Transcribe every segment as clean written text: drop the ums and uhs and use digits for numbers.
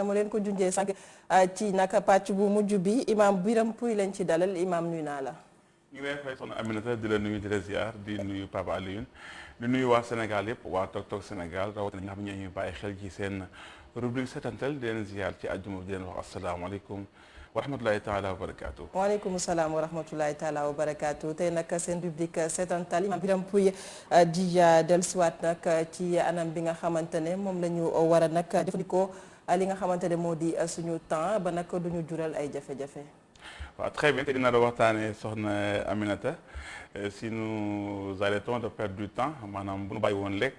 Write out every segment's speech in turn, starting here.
dama leen ko junjee sànq ci nag pàcc bu mujj bi imam Birame Pouye lañ ci dalal imam nuyu naa la. ñu ngi lay fay soxna Aminata di la nuyu di la ziar di nuyu Papa Alioune di nuyu waa Sénégal yëpp waa Tok Tok Sénégal rawatina ñi nga xam ne ñuy bàyyi xel ci seen rubrique setantal di leen ziar ci àjjuma di leen wax asalaamaaleykum wa rahmatulahi taala wa barakaatu. waaleykum salaam wa rahmatulahi taala wa barakaatu tey nag seen rubrique setantal imam Birame Pouye di dellusiwaat nag ci anam bi nga xamante ne moom la ñu war a nag jëfandikoo li nga xamante ne moo di suñu temps ba nag duñu jural ay jafe-jafe. waaw très bien te dina doon waxtaanee soxna Aminata si nous arrêtons de perdre du temps maanaam bu ñu bàyyi woon lekk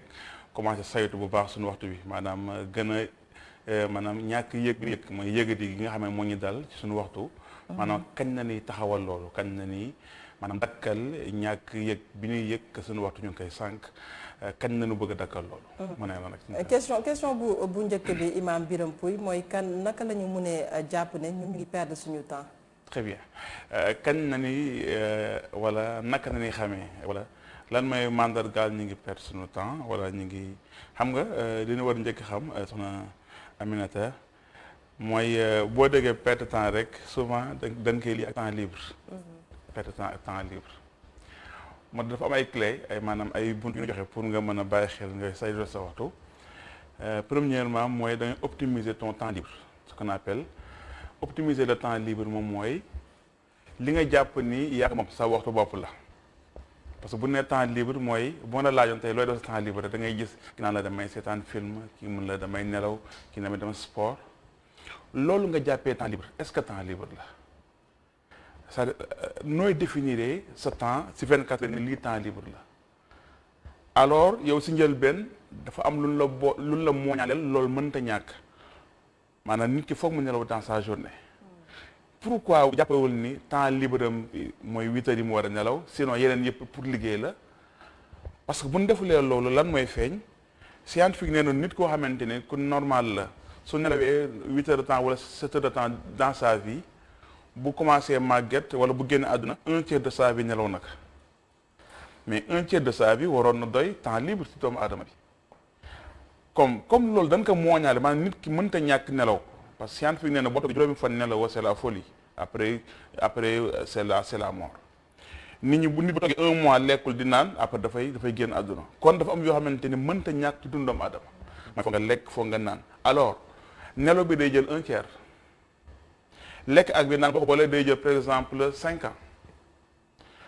commencé saytu bu baax suñu waxtu bi maanaam gën a maanaam ñàkk yëg mooy yëgati gi nga xam ne moo ñu dal ci suñu waxtu. maanaam kañ na ni taxawal loolu kañ na ni maanaam dakkal ñàkk yëg bi ñuy yëg que suñu waxtu ñu ngi koy sànq kañ na nu bëgg a dakkal loolu. mu ne la nag question bu njëkk bi imam Birame Pouye mooy kan naka la ñu mënee jàpp ne ñu ngi perdre suñu temps. très bien kañ na ni wala naka na ni xamee wala lan mooy mandargaal ñu ngi perdre suñu temps wala ñu ngi xam nga li ñu war njëkk xam soxna Aminata mooy boo déggee perte temps rek souvent dañ koy lii ak temps libre. perte temps ak temps libre. moo dafa am ay clé ay maanaam ay bunt yu ñu joxe pour nga mën a bàyyi xel nga saytu sa waxtu premièrement mooy da ngay optimiser ton temps libre ce qu'on appelle optimiser le temps libre moom mooy li nga jàpp ni yaa moom sa waxtu bopp la parce que bu nee temps libre mooy boo la laajoon tey looy def sa temps libre da ngay gis ki naan la damay seetaan film ki mun la damay nelaw ki damay dem sport loolu nga jàppee temps libre est-ce que temps libre la c'est-à-dire nooy définir sa temps si 24 heures lii temps libre la alors yow si njëlbeen dafa am lu la mooñaaleel loolu mënta ñàkk maanaam nit ki foog mu nelaw dans sa journée pourquoi jàppewul ni temps libre am mooy 8 heures yi mu war a nelaw sinon yeneen yëpp pour liggéey la parce que bu ñu defulee loolu lan mooy feeñ scientifique nee na nit koo xamante ne ku normal la su nelawee 8 heures de temps wala 7 heures de temps dans sa vie bu commencé màgget wala bu génn àdduna 1/3 de sa vie nelaw nag mais 1/3 de sa vie waroon na doy temps libre ci doomu aadama bi comme loolu dañ ko mooñaale maanaam nit ki mënta ñàkk nelaw parce que scientifique nee na boo toog juróomi fan nelaw c'est la folie après c'est la mort nit ñi bu toogee 1 mois lekkul di naan après dafay génn àdduna kon dafa am yoo xamante ni mënta ñàkk ci dund doomu aadama mooy foog nga lekk foog nga naan alors nelaw bi day jël 1/3 lekk ak bi naan boo ko boolee day jël par exemple 5 ans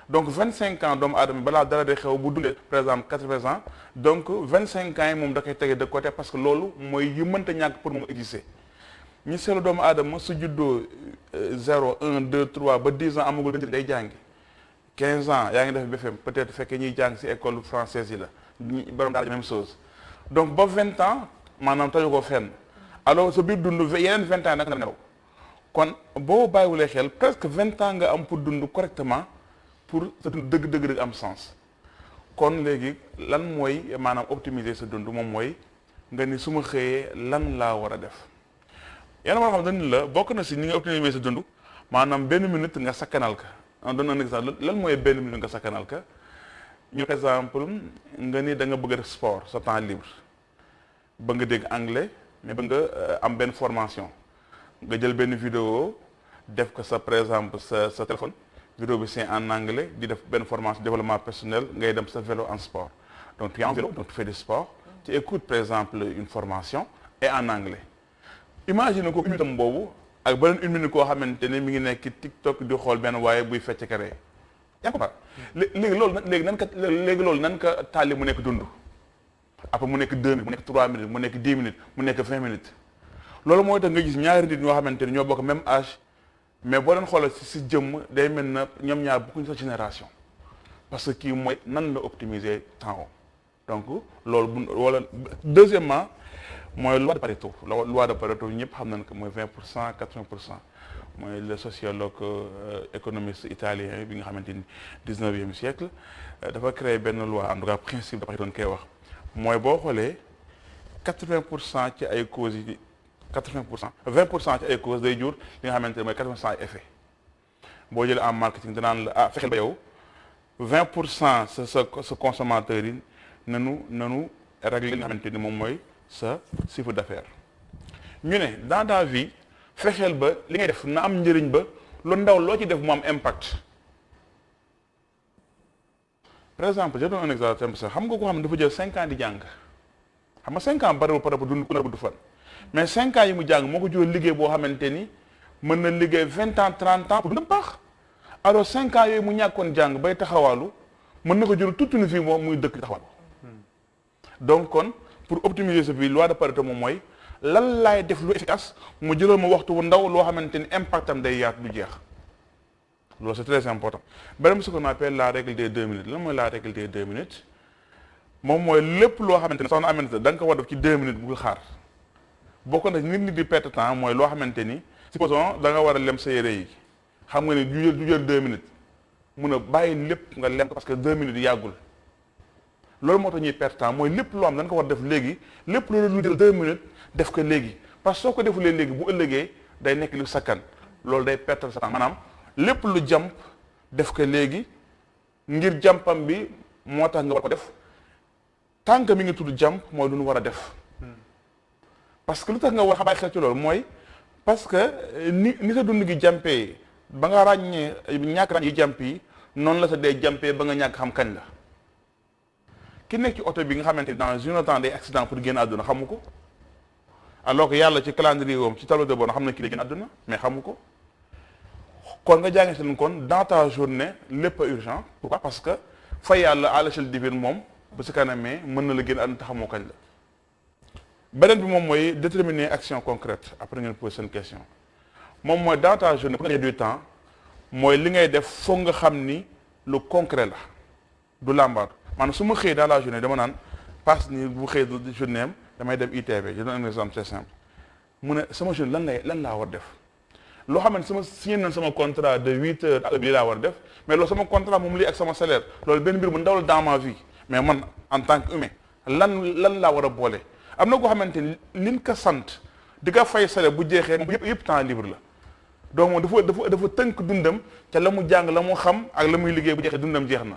donc 25 ans doomu aadama balaa dara day xew bu dundee par exemple 80 ans donc 25 ans yi moom da koy tege de côté parce que loolu mooy yu mënta ñàkk pour mu exister ñu seetlu doomu aadama su juddoo 0 1 2 3 ba 10 ans amagul day jàngi 15 ans yaa ngi def BFEM peut-être fekkee ñuy jàng ci école française yi la borom daal même chose donc ba 20 ans maanaam taju ko fenn alors sa biir dund yeneen 20 ans nag nga nelaw kon boo bàyyiwulee xel presque 20 ans nga am pour dund correctement pour sa dund dëgg am sens kon léegi lan mooy maanaam optimiser sa dund moom mooy nga ni su ma xëyee lan laa war a def yéen moo xam dañu la bokk na si ni nga optimiser sa dund maanaam benn minute nga sakkanal ka doon na exemple lan mooy benn minute nga sakkanal ka ñu par exemple nga ni da nga bëgg a def sport sa temps libre ba nga dégg anglais mais ba nga am benn formation nga jël benn vidéo def ko sa par exemple sa téléphone vidéo bi c'est en anglais di def benn formation développement personnel ngay dem sa vélo en sport donc tu es en vélo donc tu fais du sport tu écoutes par exemple une formation et en anglais imagine ko une minute boobu ak beneen une minute koo xamante ne mi ngi nekk TikTok di xool benn waaye buy fecc kare yaa ngi ko léegi loolu nan ka tàlli mu nekk dund après mu nekk 2 minutes mu nekk 3 minutes mu nekk 10 minutes mu nekk 20 minutes loolu mooy tax nga gis ñaari nit ñoo xamante ne ñoo bokk même âge mais boo leen xoolal si jëmm day mel na ñoom ñaar bokkuñ sa génération parce que kii mooy nan la optimiser temps donc loolu wala deuxièmement mooy loi de Pareto loi de Pareto ñëpp xam nañ ko mooy 20% 80% mooy le sociologue économiste italien bi nga xamante ni 19e siècle dafa créer benn loi en tout cas principe de Pareto doon koy wax mooy boo xoolee 80% ci ay causes yi 80% 20% ci ay causes day jur li nga xamante ne mooy 80% ay effet boo jëlee en marketing danaan la fexeel ba yow 20% sa consommateurs yi nanu régler li nga xamante ni moom mooy sa chiffre d'affaires ñu ne dans ta vie fexeel ba li ngay def na am njëriñ ba lu ndaw loo ci def mu am impact. par exemple je donne un exemple simple xam nga koo xam ne dafa jël 5 ans di jàng xam nga 5 ans bariwul par rapport dund ku ne gudd fan mais 5 ans yi mu jàng moo ko jural liggéey boo xamante ni mën na liggéey 20 ans 30 ans pour dundam baax alors 5 ans yooyu mu ñàkkoon jàng bay taxawaalu mën na ko jural toute une vie moom muy dëkk taxawaalu. donc kon pour optimiser sa vie loi de Pareto moom mooy lan laay def lu efficace mu jëlal ma waxtu bu ndaw loo xamante ni impact am day yaatu du jeex. loolu c'est très important beneen bi ce qu'on appelle la règle des 2 minutes lan mooy la règle des 2 minutes moom mooy lépp loo xamante ne soxna Aminata da nga ko war def ci 2 minutes bul xaar bokk na nit di perte temps mooy loo xamante ni supposons da nga war a lem sa yére yi xam nga ni du jël 2 minutes mun a bàyyi lépp nga lem ko parce que 2 minutes yàggul loolu moo tax ñuy perte temps mooy lépp loo xam da nga ko war def léegi lépp loolu lu jël 2 minutes def ko léegi parce que soo ko defulee léegi bu ëllëgee day nekk lu sakkan loolu day perte sa temps maanaam lépp lu jàmp def ko léegi ngir jàmpam bi moo tax nga war ko def tant que mi ngi tudd jàmp mooy lu ñu war a def parce que lu tax nga war a bàyyi xel ci loolu mooy parce que ni sa dund gi jàmpee ba nga ràññee ñàkk ràññ yi jàmp yi noonu la sa dee jàmpee ba nga ñàkk xam kañ la ki nekk ci oto bi nga xamante ni dans une temps day accident pour génn àdduna xamu ko alors que yàlla ci calendrier woom ci tableau de bord xam na ki lay génn àdduna mais xamu ko kon nga jàngi seen kon dans ta journée lépp a urgent pourquoi parce que fa yàlla à l'échelle divine moom bu si kanamee mën na la génn àdduna te xamoo kañ la beneen bi moom mooy déterminer action concrète après ngeen poser seen question moom mooy dans ta journée pour nga du temps mooy li ngay def foog nga xam ni lu concret la du làmbaatu maanaam su ma xëyee dans la journée dama naan passe ni bu xëy journée am damay dem ITV je donne un exemple très simple mu ne sama journée lan laa war def loo xam ne sama signé nañ sama contrat de 8 heures ak lii laa war def mais loolu sama contrat moom lii ak sama salaire loolu benn mbir bu ndaw la dans ma vie mais man en tant qu'humain lan laa war a boole am na koo xamante ni liñ ko sant di nga fay salaire bu jeexee moom yëpp temps libre la donc moom dafa tënk dundam ca la mu jàng la mu xam ak la muy liggéey bu jeexee dundam jeex na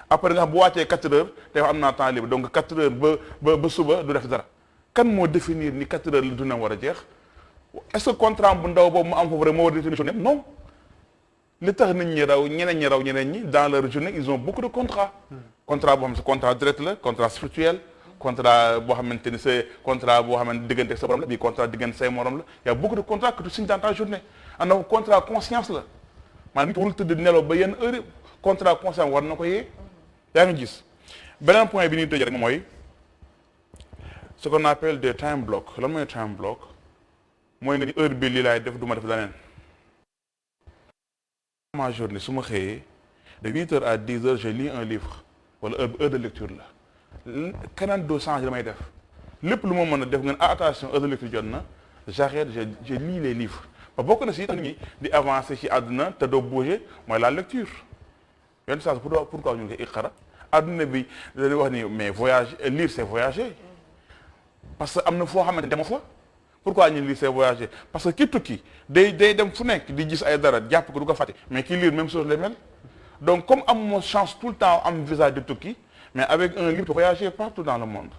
après nga xam bu wàccee 4 heures te am naa temps libre donc 4 heures ba suba du def dara kan moo définir ni 4 heures la dundam war a jeex est-ce que contrat bu ndaw boobu mu am foofu rek moo war a définir journée non li tax nit ñi raw ñeneen ñi dans leur journée ils ont beaucoup de contrats contrat boo xam ne contrat direct la contrat spirituel contrat boo xamante ni c'est contrat boo xamante diggante ak sa borom la bii contrat diggante say morom la y a beaucoup de contrats que tu signes dans ta journée am na contrat conscience la maanaam nit warul tëdd nelaw ba yenn heure contrat conscience war na ko yee yaa ngi gis beneen point bi ñuy tëjee rek mooy ce qu'on appelle des time block lan mooy time block mooy nga di heure bi lii laay def du ma def leneen ma journée su ma xëyee de 8 heures à 10 heures je lis un livre wala heure de lecture la keneen doo changer damay def lépp lu ma mën a def ngeen attention heure de lecture jot na j'arrête je lis les livres ba bokk na si tax nit ñi di avancer ci àdduna te doo bouger mooy la lecture yenn saa pourquoi ñu ngi koy iqara àdduna bi dañuy wax ni mais voyage lire c'est voyager parce que am na foo xamante dema fa pourquoi ñu lire c'est voyager parce que ki tukki day dem fu nekk di gis ay dara jàpp ko du ko fàtte mais ki lire même chose lay mel donc comme am chance tout le temps am visa de tukki mais avec un livre voyager partout dans le monde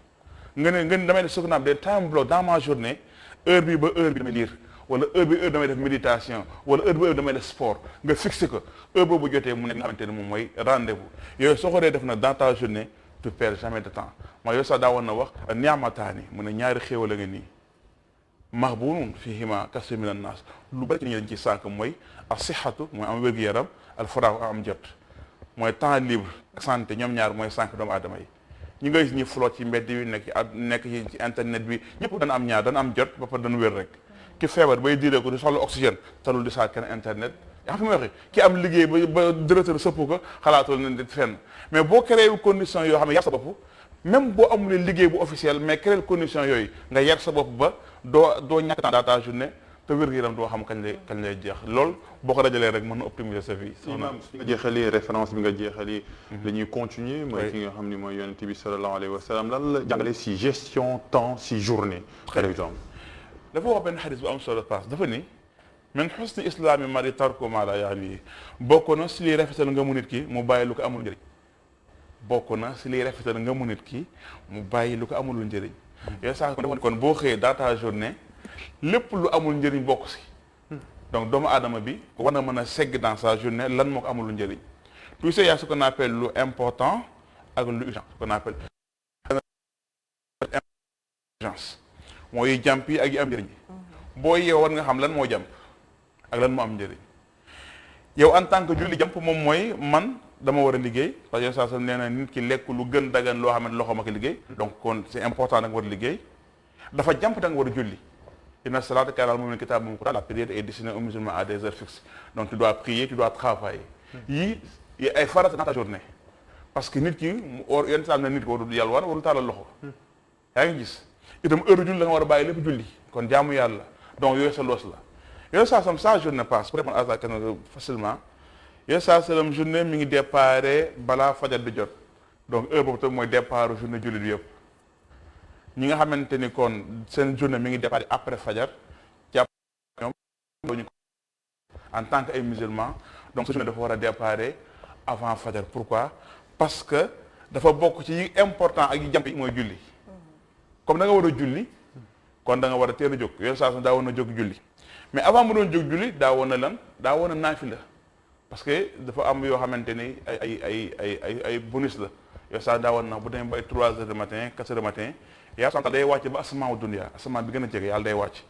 nga ne damay def ce qu'on appelle des time block dans ma journée heure bi ba heure bi damay lire wala heure bi heure damay def méditation wala heure bi heure damay def sport nga fixé ko heure boobu jotee mu nekk nga xamante ne moom mooy rendez-vous yooyu soo ko dee def nag dans ta journée tu perds jamais de temps mooy yooyu sax daa war na wax ni'mataani mu ne ñaari xéewal a nga nii maxbuunun fiihimaa kasiirun mina naas lu bari ci ñi dañ ci sànq mooy as-sihhatu mooy am wér-gu-yaram al-faraagu am jot mooy temps libre ak santé ñoom ñaar mooy sànq doomu aadama yi ñi ngay ñi flotte ci mbedd yi nekk ci internet bi ñëpp dana am ñaar dana am jot ba pare dana wér rek ki feebar bay diiree ko di soxla oxygène talul di saa kenn internet yaa fi may waxee ki am liggéey ba directeur sëpp ko xalaatul nañ di fenn mais boo créé condition yoo xam ne yar sa bopp même boo amulee liggéey bu officiel mais créé condition yooyu nga yar sa bopp ba doo ñàkk temps dans ta journée te wér-gu-yaram doo xam kañ lay jeex loolu boo ko dajalee rek mën na optimiser sa vie. imam fi nga jeexalee référence bi nga jeexalee. dañuy continuer mooy ki nga xam ni mooy yonent bi sallallahu alayhi wa sallam lan la jàngale si gestion temps si journée. par exemple. dafa wax benn xadis bu am solo paas dafa ni min xusni islaami mari tarku maa laa yaanihi bokk na si liy rafetal nga mu nit ki mu bàyyi lu ko amul njëriñ bokk na si liy rafetal nga mu nit ki mu bàyyi lu ko amul njëriñ. yooyu sax kon boo xëyee dans ta journée lépp lu amul njëriñ bokk si donc doomu aadama bi war na mën a segg dans sa journée lan moo ko amul njëriñ tout ça y a ce qu'on appelle lu important ak lu urgent ce qu'on appelle urgence mooy jàmp yi ak yi am njëriñ boo yeew war nga xam lan moo jàmp ak lan moo am njëriñ yow en tant que julli jàmp moom mooy man dama war a liggéey parce que saa sa nee na nit ki lekk lu gën dagan loo xam ne loxo ma ko liggéey donc kon c'est important da nga war a liggéey dafa jàmp da nga war a julli inna salata kaanat alal mu'minina kitaaban mawquuta la prière est destinée aux musulmans à des heures fixes donc tu dois prier tu dois travailler yii ay farata dans ta journée parce que nit ki yenn saa ne nit ki warul yàlla warul taalal loxo yaa ngi gis itam heure julli da nga war a bàyyi lépp julli kon jaamu yàlla donc yooyu sa loos la yooyu saa sam sa journée passe pour répondre à ça facilement yooyu saa salam journée mi ngi déparé balaa fajar di jot donc heure boobu tam mooy départ journée julli bi yëpp ñi nga xamante ni kon seen journée mi ngi déparé après fajar jàpp ñoom ñu en tant que ay musulmans donc sa journée dafa war a déparé avant fajar pourquoi parce que dafa bokk ci yi important ak yi jàmp yi mooy julli comme da nga war a julli kon da nga war a teel a jóg yooyu saa daa woon a jóg julli mais avant mu doon jóg julli daa woon a lan daa woon a naafila parce que dafa am yoo xamante ni ay bonus la yow saa daa woon na bu demee ba ay 3 heures du matin 4 heures du matin yaa sant day wàcc ba asamaan dunya asamaan bi gën a jege yàlla day wàcc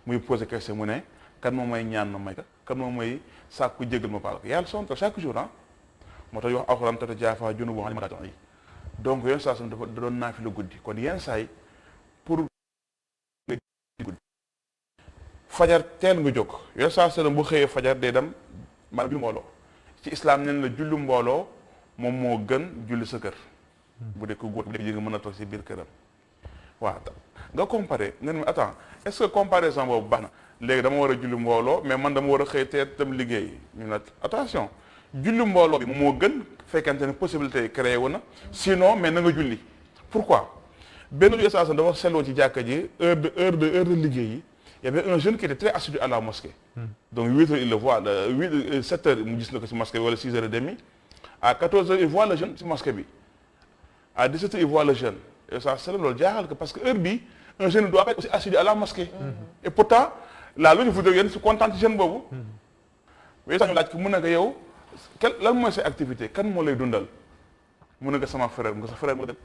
muy posé question mu ne kan moom may ñaan ma may ka kan moom may sàkku jégal ma baal ko yàlla sonto chaque jour moo tax wax alxuraan tatajaafaa junuubuhum anil madaaji' donc yenn saa dafa da doon naafila guddi kon yenn saa yi pour guddi fajar teel nga jóg yenn saa bu xëyee fajar day dem maanaam julli mbooloo ci islam nen la julli mbooloo moom moo gën julli sa kër bu dee ko góor bu dee jigéen mën a toog si biir këram waaw nga comparé nga ne attends est-ce que comparaison boobu baax na léegi dama war a julli mbooloo mais man dama war a xëy teel tam liggéey ñu ne attention julli mbooloo bi moo gën fekkante ne possibilité yi créé wu na sinon mais na nga julli pourquoi benn station dafa seetloo ci jàkka ji heure de liggéey yi y avait un jeune qui était très assidu à la mosquée donc 8 heures il le voit 7 heures mu gis na ko si mosquée bi wala 6 heures et demie à 14 heures il voit le jeune si mosquée bi à 17 heures il voit le jeune et ça c'est loolu jaaxal ko parce que heure bi un jeune doit être aussi assidu à la mosquée et pourtant la logique voudrait yéen si kontaan ci jeune boobu mais sax ñu laaj ko mun na ko yow lan mooy say activité kan moo lay dundal mun na ko sama frère nga sa frère moo dem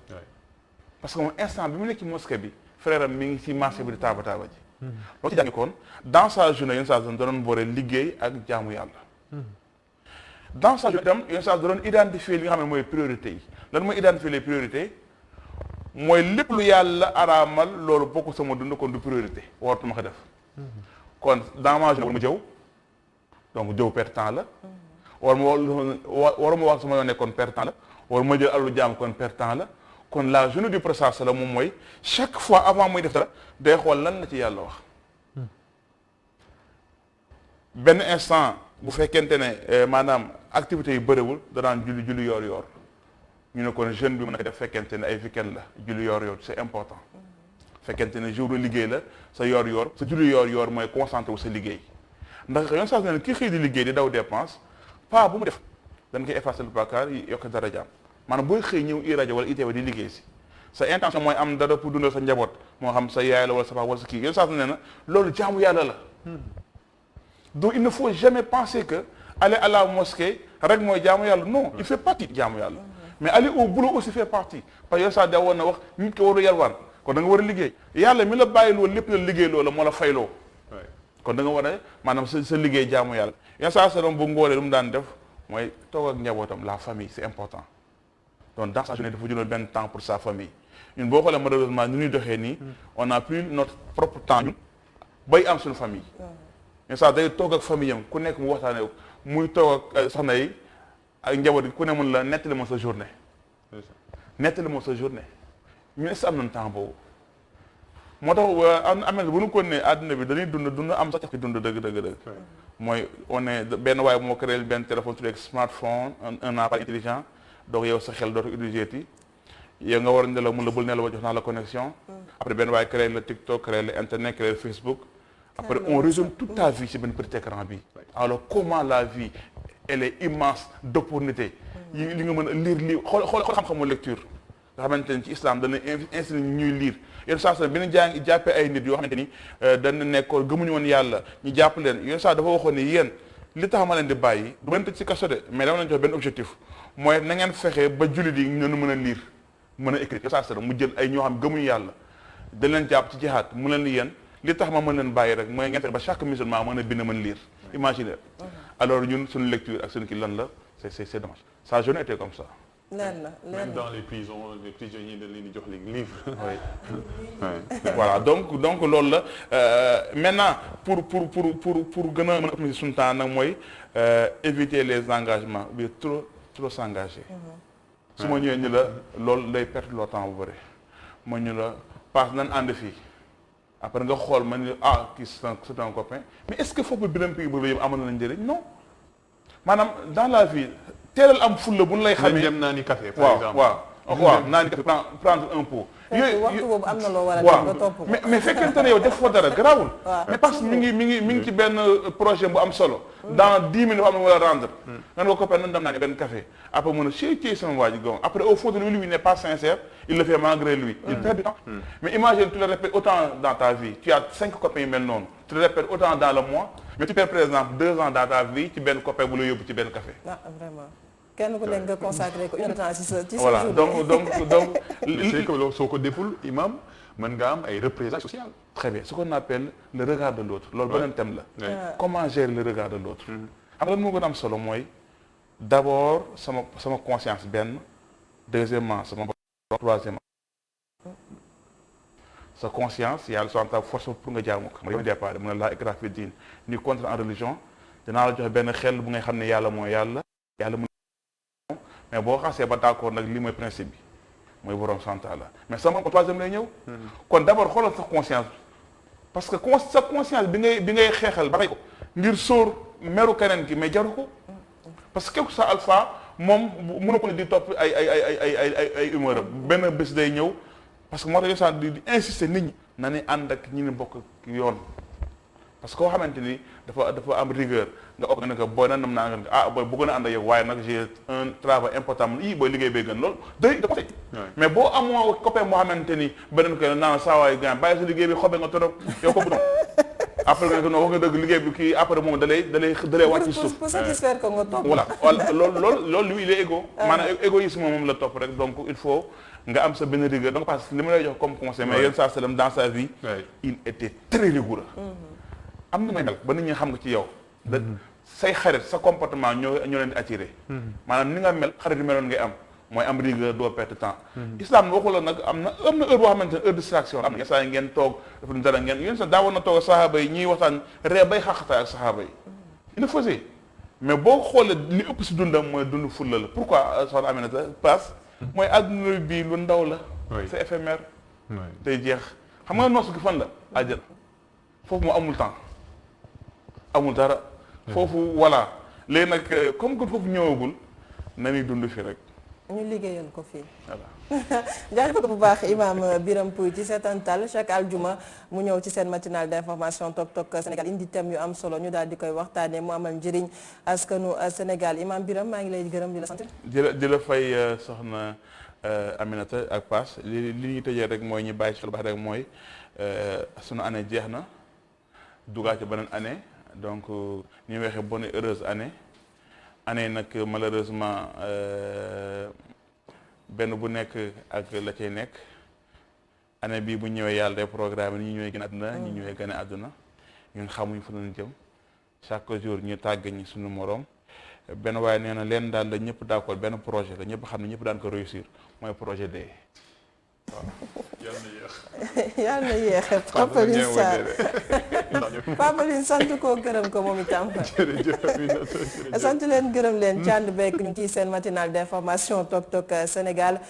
parce que moom instant bi mu nekk ci mosquée bi frère am mi ngi ci marché bi di taaba ji loolu ci jàngi koon dans sa journée yenn saa da doon boole liggéey ak jaamu yàlla dans sa journée itam yenn saa da doon identifier li nga xam ne mooy priorité yi lan mooy identifier les priorités mooy lépp lu yàlla araamal loolu bokk sama dund kon du priorité waratuma ko def kon dans ma journée war ma jëw donc jëw perte temps la waruma wax sama yoon nekkoon perte temps la war ma jël alalu jaam kon perte temps la kon la journée du process la moom mooy chaque fois avant muy def dara day xool lan la ci yàlla wax benn instant bu fekkente ne maanaam activités yu bëriwul danaan julli yoor ñu ne kon jeune bi mën na ko def fekkente ne ay weekend la julli yoor c'est important fekkente ne jour de liggéey la sa yoor sa julli yoor mooy concentré wu sa liggéey ndax yoon saa ne kii xëy di liggéey di daw dépense pas bu mu def dañ koy effacer le bàkkaar yokk dara jaam maanaam booy xëy ñëw i rajo wala ITV di liggéey si sa intention mooy am dara pour dundal sa njaboot moo xam sa yaay la wala sa papa wala sa kii yoon saa ne na loolu jaamu yàlla la donc il ne faut jamais penser que aller à la mosquée rek mooy jaamu yàlla non il fait partie jaamu yàlla mais aller au boulot aussi fait partie parce que yow saa da woon na wax nit ki waru yalwaan kon da nga war a liggéey yàlla mi la bàyyi loolu lépp la liggéey loola moo la fayloo kon da nga war a maanaam sa liggéey jaamu yàlla yenn saa sallam bu ngoolee lu mu daan def mooy toog ak njabootam la famille c'est important donc dans sa journée dafa jëloon benn temps pour sa famille ñun boo xoolee malheureusement ni ñuy doxee nii on a plus notre propre temps ñun bay am suñu famille yenn saa day toog ak famille am ku nekk mu waxtaanee muy toog ak soxna yi ak njaboot yi ku ne mën la nettali ma sa journée ñu est am nañ temps boobu moo tax am bu ñu ko ne àdduna bi dañuy dund am sax ci dund dëgg mooy on est benn waaye moo créé benn téléphone tuddee smartphone un appareil intelligent donc yow sa xel dootu utiliser ti yow nga war a nelaw mun la bul nelaw jox naa la connexion après benn waaye créé le TikTok créé le internet créé le Facebook après on résume toute ta vie ci benn petit écran bi alors comment la vie elle est immense d'opportunités li nga mën a lire xool xam-xamu lecture nga xamante ni ci islam dana insister ñuy lire yenn saa bi ñu jàppee ay nit yoo xamante ni dañu nekkoon gëmuñu woon yàlla ñu jàpp leen yenn saa dafa waxoon ni yéen li tax ma leen di bàyyi du leen tëj ci kaso de mais dama leen jox benn objectif mooy na ngeen fexe ba jullit yi ñu mën a lire mën a écrire yenn saa mu jël ay ñoo xam gëmuñu yàlla dañ leen jàpp ci jihaad mu leen yéen li tax ma mën leen bàyyi rek mooy ngeen fexe ba chaque musulman mën a bind mën lire imaginer alors ñun suñu lecture ak suñu kii lan la c'est dommage ça a jamais été comme ça. leer na même dans les prisons les prisonniers dañ leen di jox les livres. oui voilà donc loolu la maintenant pour gën a mën a optimiser suñu temps nag mooy éviter les engagements bi trop s'engager. su ma ñëwee ñu la loolu lay perdre le temps bu bëri ma ñu la passe nan ànd fii après nga xool man ni kii c'est un copain mais est-ce que foofu biram pii boobu yëpp amoon na njëriñ non maanaam dans la vie teelal am fulla bu ñu lay xamee dem naa ni café par exemple waaw naa ni café prendre un pot yooyu waxtu boobu am na loo war a def nga topp ko mais fekkente ne yow def fa dara garaawul mais parce que mi ngi ci benn projet bu am solo dans 10 minutes dafa am na war a rendre nga ne ko copain nan dem naa ni benn café après mën a chétier sama waa ji gon après au fond de lui n'est pas sincère il le fait malgré lui il perd du temps mais imagine tu le répètes autant dans ta vie tu as 5 copains yu mel noonu tu le répètes autant dans le mois mais tu perds par exemple 2 ans dans ta vie ci benn copain bu la yóbbu ci benn café vraiment kenn ku nekk nga consacré ko une heure de temps ci sa voilà donc c'est que soo ko deful imam mën nga am ay représailles sociales. très bien ce qu'on appelle le regard de l'autre loolu beneen thème la comment gérer le regard de l'autre xam nga lan moo gën a am solo mooy d'abord sama conscience benn deuxièmement sama bopp troisièmement sa conscience yàlla soo ta force pour nga jaamu ko ma yow départ mu ne laa ikraha fi diin ni contre en religion dinaa la joxe benn xel bu ngay xam ne yàlla mooy yàlla mu mais boo xasee ba d'accord nag lii mooy principe bi mooy borom santa la mais sama troisième lay ñëw kon d'abord xoolal sa conscience parce que sa conscience bi ngay xeexal ba tey ko ngir sóor meru keneen ki mais jaru ko parce que sa alpha moom mënu ko ne di topp ay humeur benn bés day ñëw parce que moo tax yow di insister nit ñi na ni ànd ak ñi ni bokk yoon parce que koo xamante ni dafa am rigueur nga ok nga ne ko booy na nam naa nga booy bëggoon a ànd ak yow waaye nag j'ai un travail important mun booy liggéey bay gën loolu day da ko tey mais boo amoo copain moo xamante ni beneen ko naan saa waay gan bàyyi sa liggéey bi xobe nga torop yow ko bu doon après nga non wax nga dëgg liggéey bi kii après moom dalay wàcc suuf pour satisfaire ko nga topp voilà loolu lui il est égo maanaam égoïsme moom la topp rek donc il faut nga am sa benn rigueur donc parce que li ma lay jox comme conseil mais yéen saa sallam dans sa vie il était très rigoureux am na may mel ba nit ñi xam nga ci yow da say xarit sa comportement ñoo leen di attiré maanaam ni nga mel xarit yu meloon ngay am mooy am rigueur doo perte temps islam waxu la nag am na heure boo xamante ne heure de distraction am na saa yi ngeen toog dafa dara ngeen yéen sax daawoon na toog ak saxaaba yi ñuy waxtaan ree bay xaqataay ak saxaaba yi il le faisait mais boo xoolee li ëpp si dundam mooy dund fulla la pourquoi soxna Aminata passe mooy adduna bi lu ndaw la c'est éphémère tey jeex xam nga noosu gi fan la àjjana foofu moo amul temps amul dara foofu voilà léegi nag comme que foofu ñëwagul na ñuy dund fi rek ñu liggéeyal ko fii voilà jaajëfal ko bu baax imam Birame Pouye ci seetantal chaque aljuma mu ñëw ci seen matinale d'information Tok Tok Sénégal indi thème yu am solo ñu daal di koy waxtaanee mu amal njëriñ askanu Sénégal imam Birame maa ngi lay gërëm di la sant. di la fay soxna Aminata ak Pass li ñuy tëjee rek mooy ñu bàyyi ci xel baax rek mooy sunu année jeex na dugaat ci beneen année donc ñu waxee bonne et heureuse année nag malheureusement benn bu nekk ak la cay nekk année bii bu ñëwee yàlla day programme ñi ñëwee gën a àdduna ñi ñëwee gën a àdduna ñun xamuñ fu ñu jëm chaque jour ñu tàgg ñi suñu moroom benn waaye nee na leen daal la ñëpp d'accord benn projet la ñëpp xam ne ñëpp daan ko réussir mooy projet D waaw. yàlla na yéex Papa Alioune Sarr Papa Alioune sant ko gërëm ko moom itam sant leen gërëm leen ci ànd beeg ñu ci seen matinale d'information Tok Tok Sénégal